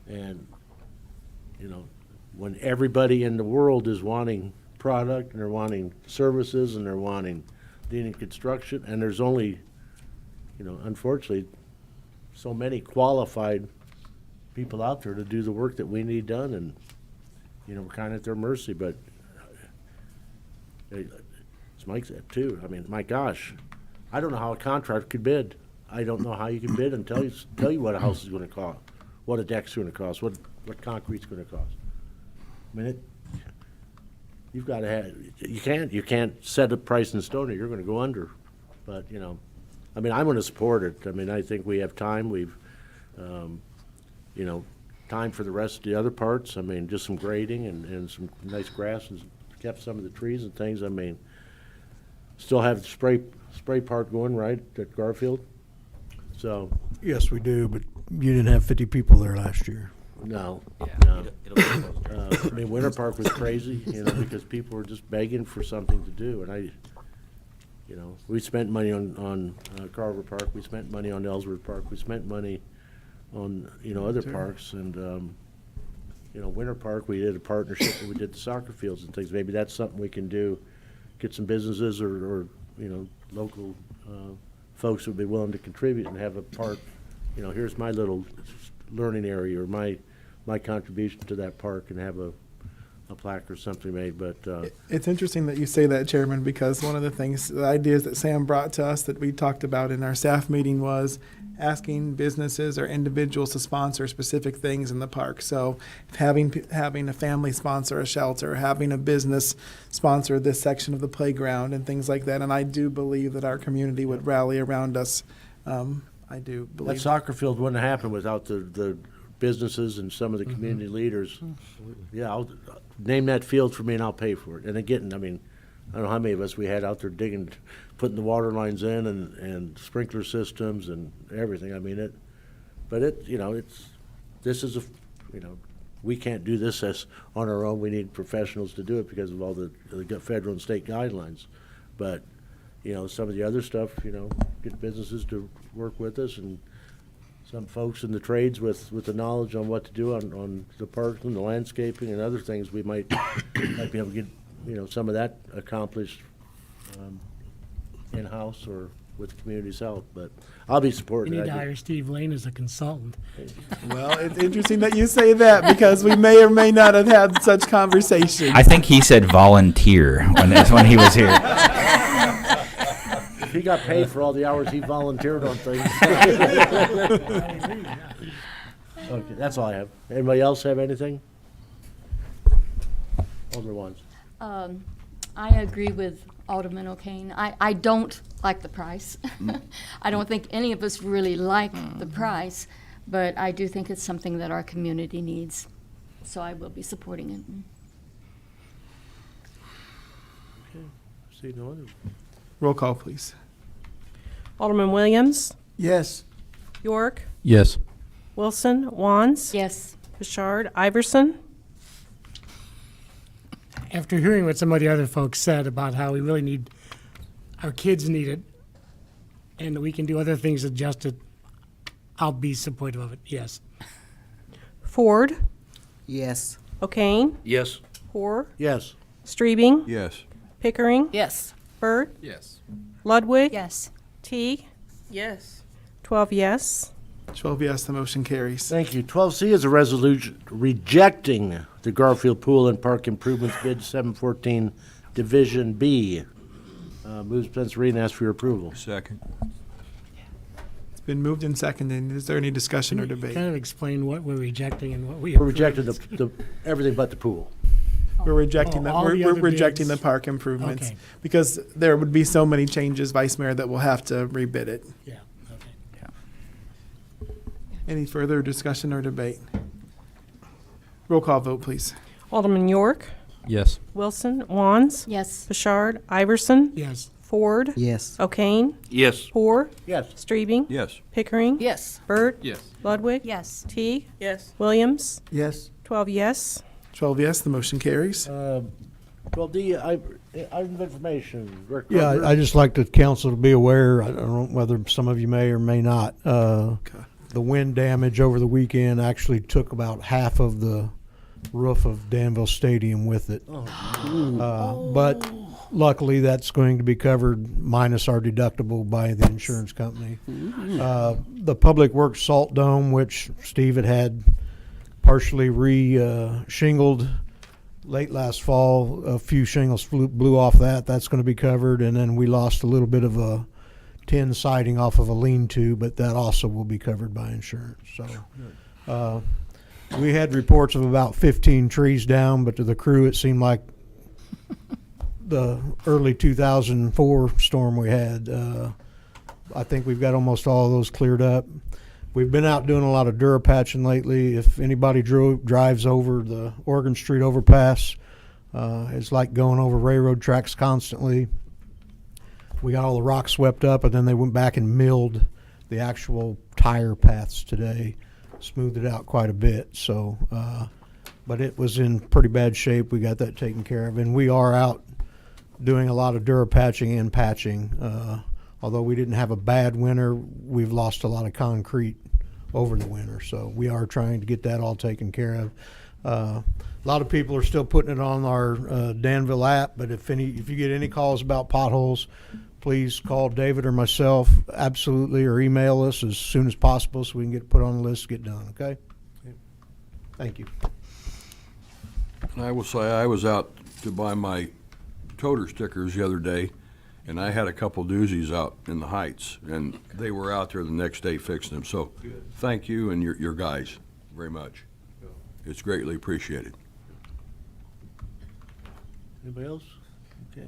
M: and when everybody in the world is wanting product and they're wanting services and they're wanting needing construction, and there's only, unfortunately, so many qualified people out there to do the work that we need done, and we're kind of at their mercy. But as Mike said too, I mean, my gosh, I don't know how a contractor could bid. I don't know how you can bid and tell you what a house is going to cost, what a deck's gonna cost, what concrete's gonna cost. I mean, you've gotta have, you can't set a price in stone or you're gonna go under. But, you know, I mean, I'm gonna support it. I mean, I think we have time, you know, time for the rest of the other parts. I mean, just some grading and some nice grass and kept some of the trees and things. I mean, still have the spray part going, right, at Garfield? So,
L: Yes, we do, but you didn't have 50 people there last year.
M: no, no. I mean, Winter Park was crazy, you know, because people were just begging for something to do, and you know, we spent money on Carver Park, we spent money on Ellsworth Park, we spent money on, you know, other parks, and, you know, Winter Park, we did a partnership, and we did the soccer fields and things. Maybe that's something we can do, get some businesses or you know, local folks would be willing to contribute and have a park, you know, here's my little learning area or my contribution to that park, and have a plaque or something made. But
A: It's interesting that you say that, Chairman, because one of the ideas that Sam brought to us that we talked about in our staff meeting was asking businesses or individuals to sponsor specific things in the park. So having a family sponsor a shelter, having a business sponsor this section of the playground and things like that. And I do believe that our community would rally around us. I do believe
M: that soccer field wouldn't happen without the businesses and some of the community leaders. Yeah, I'll name that field for me and I'll pay for it. And again, I mean, I don't know how many of us we had out there digging, putting the water lines in and sprinkler systems and everything. I mean, you know, this is you know, we can't do this on our own. We need professionals to do it because of all the federal and state guidelines. But, you know, some of the other stuff, you know, get businesses to work with us, and some folks in the trades with the knowledge on what to do on the parks and the landscaping and other things, we might be able to get, you know, some of that accomplished in-house or with the community's help. But I'll be supporting
O: You
M: it.
O: need to hire Steve Lane as a consultant.
A: Well, it's interesting that you say that because we may or may not have had such conversations.
N: I think he said volunteer when he was here.
M: He got paid for all the hours he volunteered on things. Okay, that's all I have. Anybody else have anything? Older ones.
P: I agree with Alderman O'Kane. I don't like the price. I don't think any of us really like the price, but I do think it's something that our community needs. So I will be supporting it.
M: Okay. See no other.
A: Roll call, please.
B: Alderman Williams,
A: Yes.
B: York,
L: Yes.
B: Wilson, Wands,
P: Yes.
B: Bouchard, Iverson.
O: After hearing what some of the other folks said about how we really need, our kids need it, and we can do other things to adjust it, I'll be supportive of it, yes.
B: Ford,
F: Yes.
B: O'Kane,
H: Yes.
B: Hoare,
M: Yes.
B: Strebing,
J: Yes.
B: Pickering,
P: Yes.
B: Burt,
E: Yes.
B: Ludwig,
C: Yes.
B: Teague,
K: Yes.
B: 12 yes.
A: 12 yes, the motion carries.
M: Thank you. 12C is a resolution rejecting the Garfield Pool and Park Improvements Bid 714 Division B. Moves Spencer Reed and asks for your approval.
J: Second.
A: It's been moved and seconded. Is there any discussion or debate?
O: Kind of explain what we're rejecting and what we
M: We're
O: approve.
M: rejecting the everything but the pool.
A: We're rejecting
O: all the
A: we're
O: other
A: rejecting the
O: bids?
A: park improvements
O: Okay.
A: because there would be so many changes, Vice Mayor, that we'll have to rebid it.
O: Yeah, okay.
A: Any further discussion or debate? Roll call vote, please.
B: Alderman York,
L: Yes.
B: Wilson, Wands,
P: Yes.
B: Bouchard, Iverson,
O: Yes.
B: Ford,
F: Yes.
B: O'Kane,
H: Yes.
B: Hoare,
M: Yes.
B: Strebing,
J: Yes.
B: Pickering,
P: Yes.
B: Burt,
E: Yes.
B: Ludwig,
C: Yes.
B: Teague,
K: Yes.
B: Williams,
A: Yes.
B: 12 yes.
A: 12 yes, the motion carries.
M: 12D, item of information. Rick
L: Yeah,
M: Carter.
L: I just like the council to be aware, I don't know whether some of you may or may not, the wind damage over the weekend actually took about half of the roof of Danville Stadium with it. But luckily, that's going to be covered minus our deductible by the insurance company. The Public Works Salt Dome, which Steve had partially re-shingled late last fall, a few shingles blew off that. That's going to be covered. And then we lost a little bit of a tin siding off of a lean-to, but that also will be covered by insurance. So We had reports of about 15 trees down, but to the crew, it seemed like the early 2004 storm we had. I think we've got almost all of those cleared up. We've been out doing a lot of Durapatching lately. If anybody drives over the Oregon Street overpass, it's like going over railroad tracks constantly. We got all the rocks swept up, and then they went back and milled the actual tire paths today, smoothed it out quite a bit. So, but it was in pretty bad shape. We got that taken care of, and we are out doing a lot of Durapatching and patching. Although we didn't have a bad winter, we've lost a lot of concrete over the winter. So we are trying to get that all taken care of. A lot of people are still putting it on our Danville app, but if you get any calls about potholes, please call David or myself, absolutely, or email us as soon as possible so we can get it put on the list, get done, okay? Thank you.
J: And I will say, I was out to buy my toter stickers the other day, and I had a couple doozies out in the Heights, and they were out there the next day fixing them. So thank you and your guys very much. It's greatly appreciated.
M: Anybody else? Okay.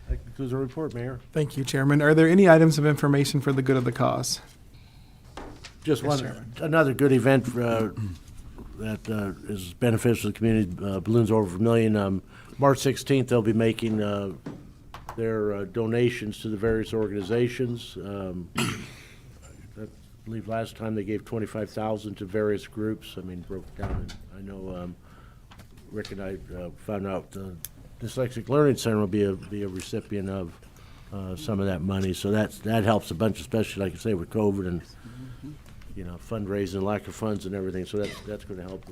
M: That concludes our report, Mayor.
A: Thank you, Chairman. Are there any items of information for the good of the cause?
M: Just another good event that is beneficial to the community. Balloons over $1 million. March 16th, they'll be making their donations to the various organizations. I believe last time they gave $25,000 to various groups. I mean, broke down. And I know Rick and I found out the Dyslexic Learning Center will be a recipient of some of that money. So that helps a bunch, especially like I say with COVID and fundraising, lack of funds and everything. So that's going to help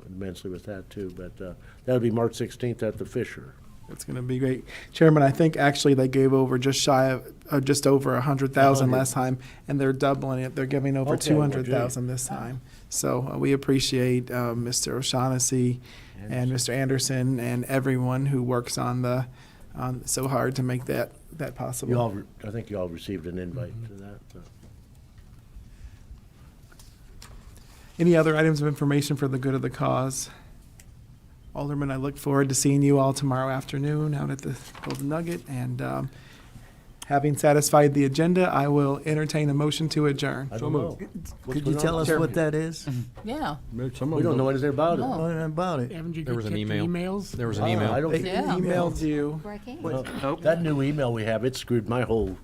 M: immensely with that too. But that'll be March 16th at the Fisher.
A: It's going to be great. Chairman, I think actually they gave over just shy of just over 100,000 last time, and they're doubling it. They're giving over 200,000 this time. So we appreciate Mr. O'Shaughnessy and Mr. Anderson and everyone who works on so hard to make that possible.
M: I think you all received an invite to that. So.
A: Any other items of information for the good of the cause? Alderman, I look forward to seeing you all tomorrow afternoon out at the Golden Nugget. And having satisfied the agenda, I will entertain a motion to adjourn.
M: I don't know.
F: Could you tell us what that is?
C: Yeah.
M: We don't know anything about it.
F: No. Anything about it.
O: Haven't you
Q: There was an
O: checked the
Q: email.
O: emails?
Q: There was an email.
M: I don't
A: They
M: think
A: emailed you.
M: well, that new email we have, it screwed my whole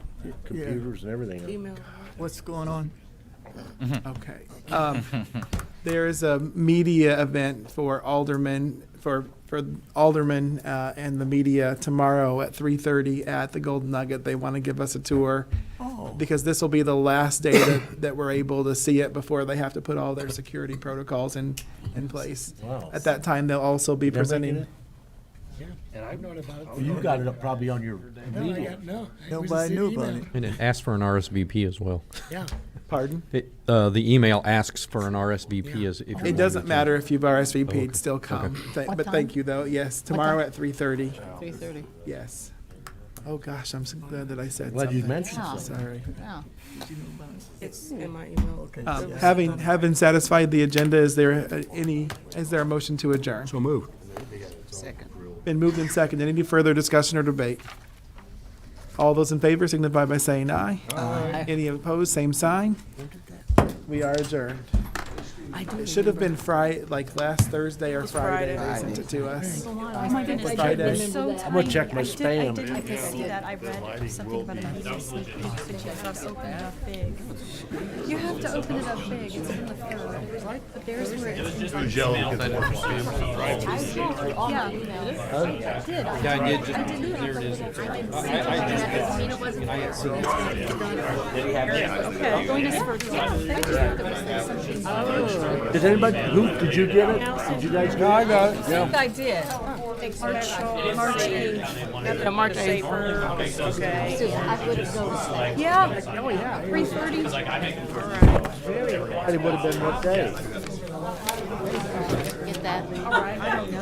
M: computers and everything up.
K: Email.
F: What's going on?
A: Okay. There is a media event for aldermen for aldermen and the media tomorrow at 3:30 at the Golden Nugget. They want to give us a tour because this will be the last day that we're able to see it before they have to put all their security protocols in place.
M: Wow.
A: At that time, they'll also be
M: They're
A: presenting.
M: making
O: Yeah,
H: And
O: I've known about it.
M: Well, you got it up probably on your media.
O: No.
F: Nobody knew about it.
Q: And it asks for an RSVP as well.
O: Yeah.
A: Pardon?
Q: The email asks for an RSVP as if you
A: It
Q: wanted
A: doesn't
Q: to.
A: matter if you've RSVP'd,
Q: okay.
A: still come.
Q: Okay.
A: But thank you, though. Yes, tomorrow at 3:30.
C: 3:30.
A: Yes. Oh, gosh, I'm so glad that I said
M: Glad
A: something.
M: you mentioned
C: Yeah.
M: something.
A: Sorry.
C: Yeah.
K: It's in my email.
A: Having satisfied the agenda, is there a motion to adjourn?
J: So moved.
C: Second.
A: Been moved and seconded. Any further discussion or debate? All those in favor signify by saying aye.
C: Aye.
A: Any opposed, same sign. We are adjourned. It should have been Friday, like last Thursday or Friday. They sent it to us.
P: Oh my goodness,
A: Friday.
P: it was so tiny.
M: I'm gonna check my
P: I
M: spam.
P: did see that. I read something about it. It was sneak peek, but you have to open it up big. You have to open it up big. It's in the third. But there's where it's. Yeah. I did.
Q: Yeah, I did.
P: I didn't.
Q: There it is.
P: I mean, it wasn't. Okay. Going as far as something.
M: Did anybody, did you get it? Did you guys get it?
E: I got it,
C: I think I did.
B: March 8th.
K: March 8th.
B: Okay.
P: I would have noticed that.
B: Yeah.
O: Oh, yeah.
B: 3:30.
M: It would have been what day?
P: Get that. I don't know.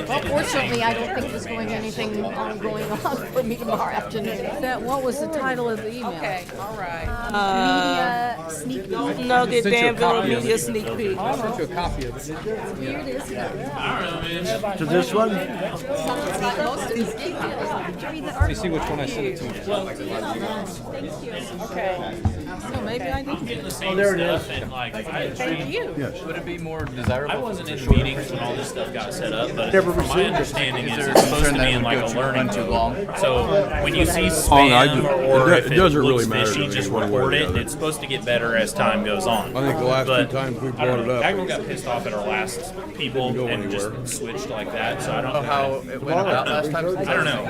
P: Well, fortunately, I don't think there's going anything going on for me tomorrow afternoon.
B: What was the title of the email?
C: Okay, all right.
P: Media
C: sneak peek.
K: No, get Danville media sneak peek.
Q: I sent you a copy of it.
C: Here it is.
M: To this one?
C: Most of these gig
Q: Let me see which one I sent it to.
C: No, maybe I didn't.
M: Oh, there it is.
B: Thank you.
R: Would it be more desirable?
S: I wasn't in meetings when all this stuff got set up, but
M: Never
S: from my
M: received it.
S: understanding is
R: Is there
S: it's
R: a
S: supposed to
R: concern
S: be in
R: that
S: like
R: it
S: a
R: would
S: learning
R: run too
S: mode.
R: long?
S: So when you see
J: I
S: spam
J: do-
S: or
J: it
S: if it
J: doesn't
S: looks
J: really matter to
S: fishy,
J: me
S: just
J: one way or
S: report
J: the
S: it.
J: other.
S: It's supposed to get better as time goes on.
J: I think the last
S: But
J: two times we
S: I
J: brought
S: don't
J: it
S: know.
J: up.
S: Agro got pissed off at our last people and just switched like that. So I don't
R: know how it went about last time.
S: I don't know.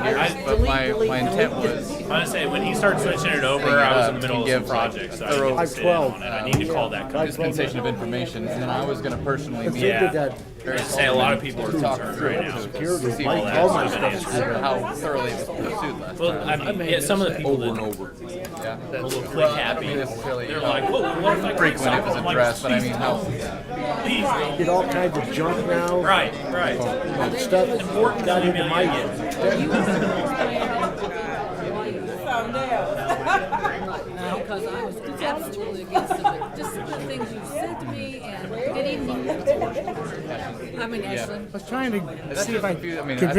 R: But my intent was.
S: I want to say when he started switching it over, I was in the middle of some project, so I didn't get to sit in on it. I need to call that company.
R: Dispensation of information, and then I was going to personally meet.
S: Yeah. I'd say a lot of people are concerned right now.
R: See
S: all that stuff.
R: how thoroughly it was pursued last
S: Well,
R: time.
S: I mean, yeah, some of the people that
R: Yeah,
S: a little click happy, they're like, "Whoa, what if I click
R: frequent it was
S: something?"
R: addressed, but I mean, how
S: Please,
M: Get all kinds of junk now.
S: right.
M: Stuff
S: Important
M: got into
S: email
M: my.
S: you
C: No, because I was absolutely against it, but just the things you said to me and good evening. I mean, Ashley.
O: I was trying to
R: that's
O: see if I
R: just, I mean,
O: could
R: I
O: bring